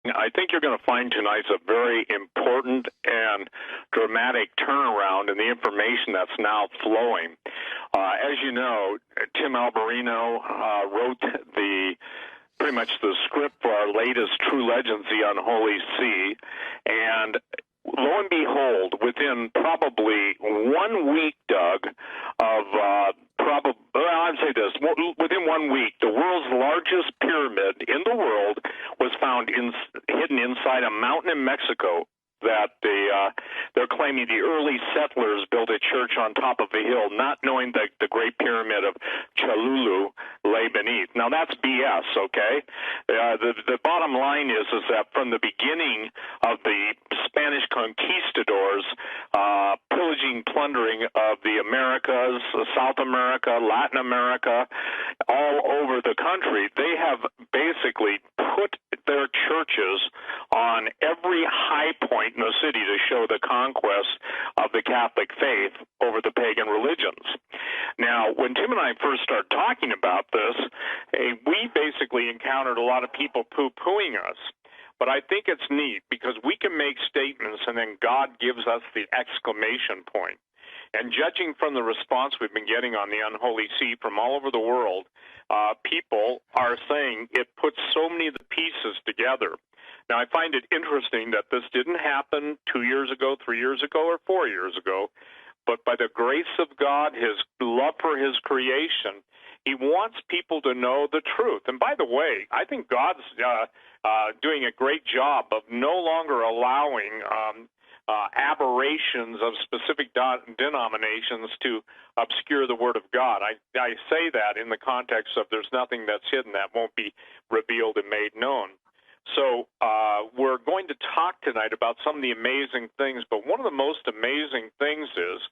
I think you're going to find tonight's a very important and dramatic turnaround in the information that's now flowing. As you know, Tim Alberino wrote pretty much the script for our latest True Legends, The Unholy See, and lo and behold, within probably 1 week, Doug, of I'd say this, within 1 week, the world's largest pyramid in the world was found hidden inside a mountain in Mexico that they're claiming the early settlers built a church on top of a hill, not knowing that the Great Pyramid of Cholula lay beneath. Now, that's BS, okay? The bottom line is that from the beginning of the Spanish conquistadors, pillaging, plundering of the Americas, South America, Latin America, all over the country, they have basically put their churches on every high point in the city to show the conquest of the Catholic faith over the pagan religions. Now, when Tim and I first started talking about this, we basically encountered a lot of people poo-pooing us. But I think it's neat because we can make statements and then God gives us the exclamation point. And judging from the response we've been getting on the Unholy See from all over the world, people are saying it puts so many of the pieces together. Now, I find it interesting that this didn't happen 2 years ago, 3 years ago, or 4 years ago, but by the grace of God, his love for his creation, he wants people to know the truth. And by the way, I think God's doing a great job of no longer allowing aberrations of specific denominations to obscure the Word of God. I say that in the context of there's nothing that's hidden that won't be revealed and made known. So we're going to talk tonight about some of the amazing things, but one of the most amazing things is,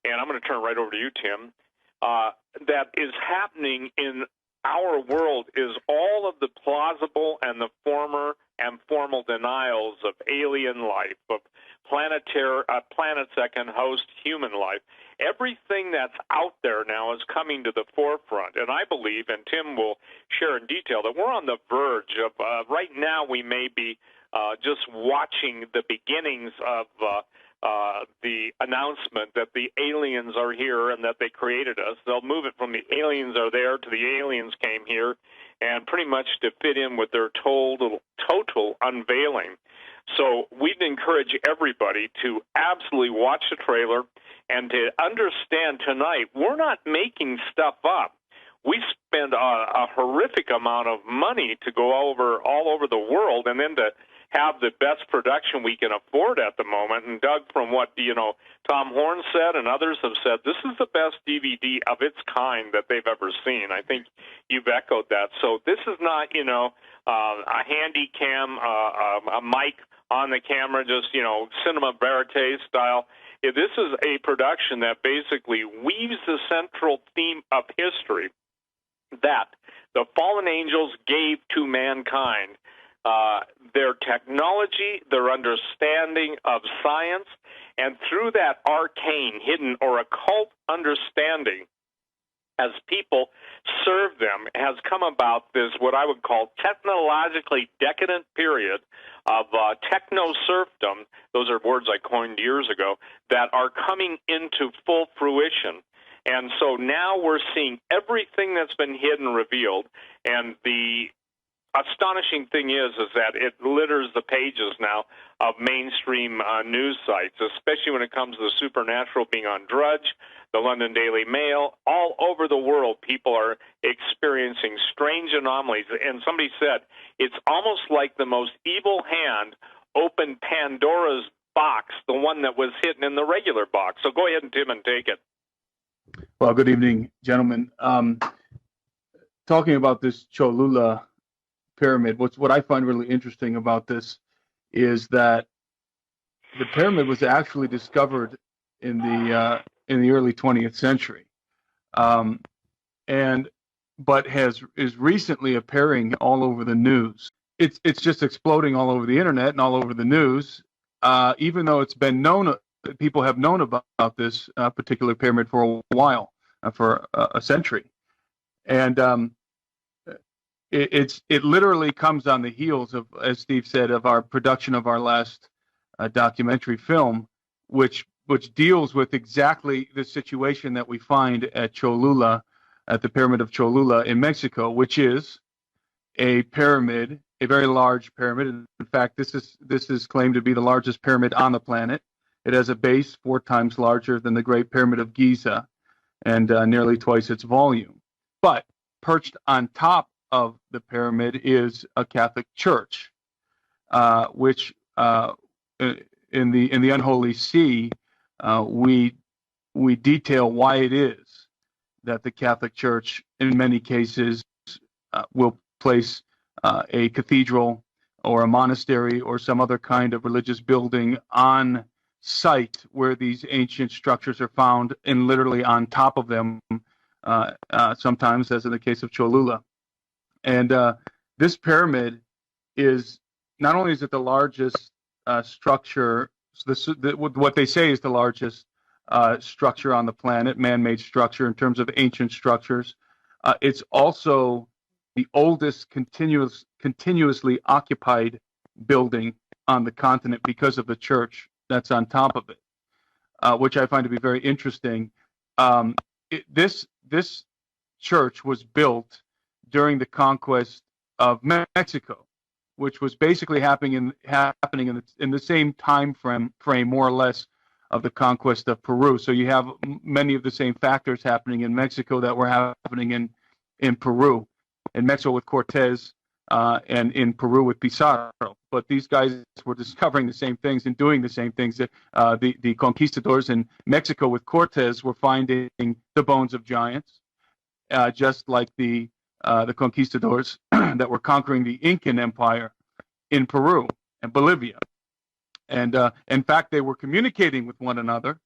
and I'm going to turn right over to you, Tim, that is happening in our world is all of the plausible and the former and formal denials of alien life, of planets that can host human life. Everything that's out there now is coming to the forefront, and I believe, and Tim will share in detail, that we're on the verge of, right now we may be just watching the beginnings of the announcement that the aliens are here and that they created us. They'll move it from the aliens are there to the aliens came here, and pretty much to fit in with their total unveiling. So we'd encourage everybody to absolutely watch the trailer and to understand tonight, we're not making stuff up. We spend a horrific amount of money to go all over the world and then to have the best production we can afford at the moment. And Doug, from what Tom Horn said and others have said, this is the best DVD of its kind that they've ever seen. I think you've echoed that. So this is not a handy cam, a mic on the camera, just cinema verite style. This is a production that basically weaves the central theme of history that the fallen angels gave to mankind. Their technology, their understanding of science, and through that arcane, hidden, or occult understanding, as people serve them, has come about this, what I would call, technologically decadent period of techno-serfdom. Those are words I coined years ago, that are coming into full fruition. And so now we're seeing everything that's been hidden revealed, and the astonishing thing is that it litters the pages now of mainstream news sites, especially when it comes to the supernatural being on Drudge, the London Daily Mail. All over the world, people are experiencing strange anomalies. And somebody said, it's almost like the most evil hand opened Pandora's box, the one that was hidden in the regular box. So go ahead, Tim, and take it. Well, good evening, gentlemen. Talking about this Cholula pyramid, what I find really interesting about this is that the pyramid was actually discovered in the early 20th century, but is recently appearing all over the news. It's just exploding all over the internet and all over the news, even though it's been known, people have known about this particular pyramid for a while, for a century, and it literally comes on the heels of, as Steve said, of our production of our last documentary film, which deals with exactly the situation that we find at Cholula, at the Pyramid of Cholula in Mexico, which is a pyramid, a very large pyramid. In fact, this is claimed to be the largest pyramid on the planet. It has a base 4 times larger than the Great Pyramid of Giza and nearly twice its volume. But perched on top of the pyramid is a Catholic church, which in the Unholy See, we detail why it is that the Catholic Church, in many cases, will place a cathedral or a monastery or some other kind of religious building on site where these ancient structures are found, and literally on top of them, sometimes, as in the case of Cholula. And this pyramid is, not only is it the largest structure, what they say is the largest structure on the planet, man-made structure in terms of ancient structures, it's also the oldest continuously occupied building on the continent because of the church that's on top of it, which I find to be very interesting. This church was built during the conquest of Mexico, which was basically happening in the same time frame, more or less, of the conquest of Peru. So you have many of the same factors happening in Mexico that were happening in Peru. In Mexico with Cortez, and in Peru with Pizarro. But these guys were discovering the same things and doing the same things. The conquistadors in Mexico with Cortez were finding the bones of giants, just like the conquistadors that were conquering the Incan Empire in Peru and Bolivia. And in fact, they were communicating with one another,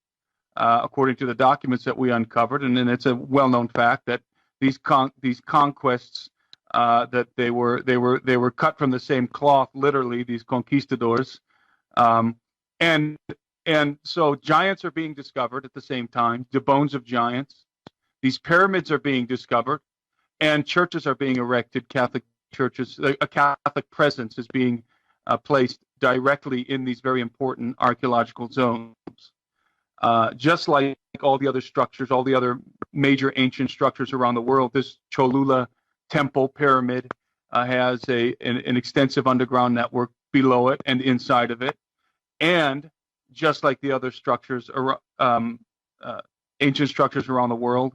according to the documents that we uncovered. And then it's a well-known fact that these conquests, that they were cut from the same cloth, literally, these conquistadors, and so giants are being discovered at the same time, the bones of giants. These pyramids are being discovered, and churches are being erected. Catholic churches, a Catholic presence is being placed directly in these very important archaeological zones. Just like all the other structures, all the other major ancient structures around the world, this Cholula temple pyramid has an extensive underground network below it and inside of it. And just like the other structures, ancient structures around the world,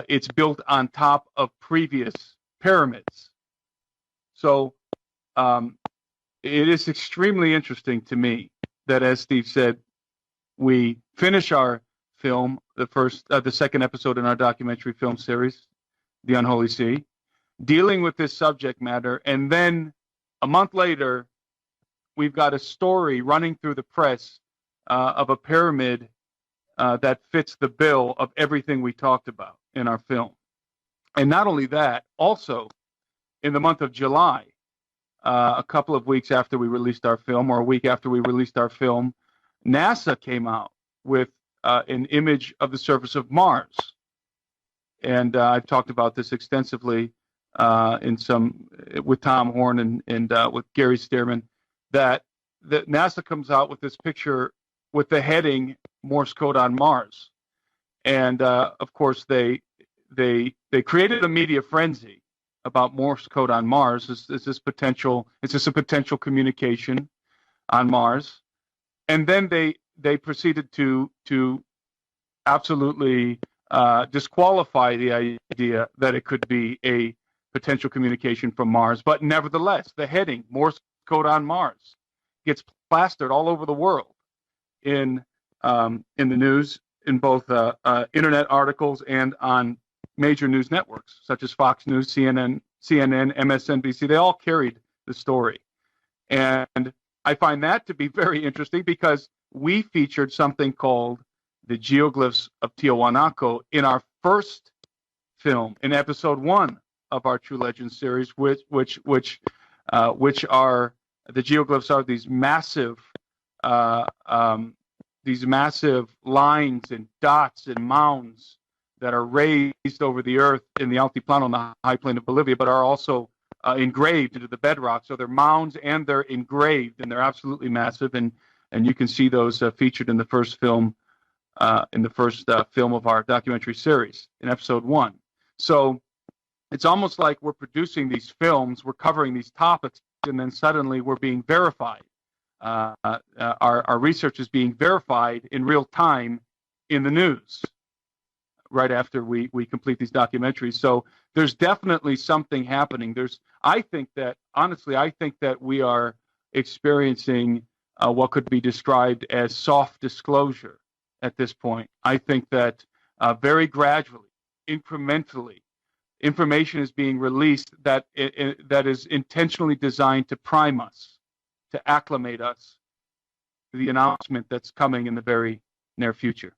it's built on top of previous pyramids. So it is extremely interesting to me that, as Steve said, we finish our film, the second episode in our documentary film series, The Unholy See, dealing with this subject matter, and then a month later, we've got a story running through the press of a pyramid that fits the bill of everything we talked about in our film. And not only that, also in the month of July, a couple of weeks after we released our film, or a week after we released our film, NASA came out with an image of the surface of Mars. And I've talked about this extensively with Tom Horn and with Gary Stearman, that NASA comes out with this picture with the heading Morse code on Mars. And of course, they created a media frenzy about Morse code on Mars. Is this a potential communication on Mars? And then they proceeded to absolutely disqualify the idea that it could be a potential communication from Mars. But nevertheless, the heading Morse code on Mars gets plastered all over the world in the news, in both internet articles and on major news networks such as Fox News, CNN, MSNBC. They all carried the story. And I find that to be very interesting because we featured something called the geoglyphs of Tiwanaku in our first film, in episode 1 of our True Legends series, which are the geoglyphs are these massive lines and dots and mounds that are raised over the earth in the Altiplano, on the high plain of Bolivia, but are also engraved into the bedrock. So they're mounds and they're engraved, and they're absolutely massive. And you can see those featured in the first film, film of our documentary series in episode 1. So it's almost like we're producing these films, we're covering these topics, and then suddenly we're being verified. Our research is being verified in real time in the news right after we complete these documentaries. So there's definitely something happening. I think that we are experiencing what could be described as soft disclosure at this point. I think that very gradually, incrementally, information is being released that is intentionally designed to prime us, to acclimate us to the announcement that's coming in the very near future.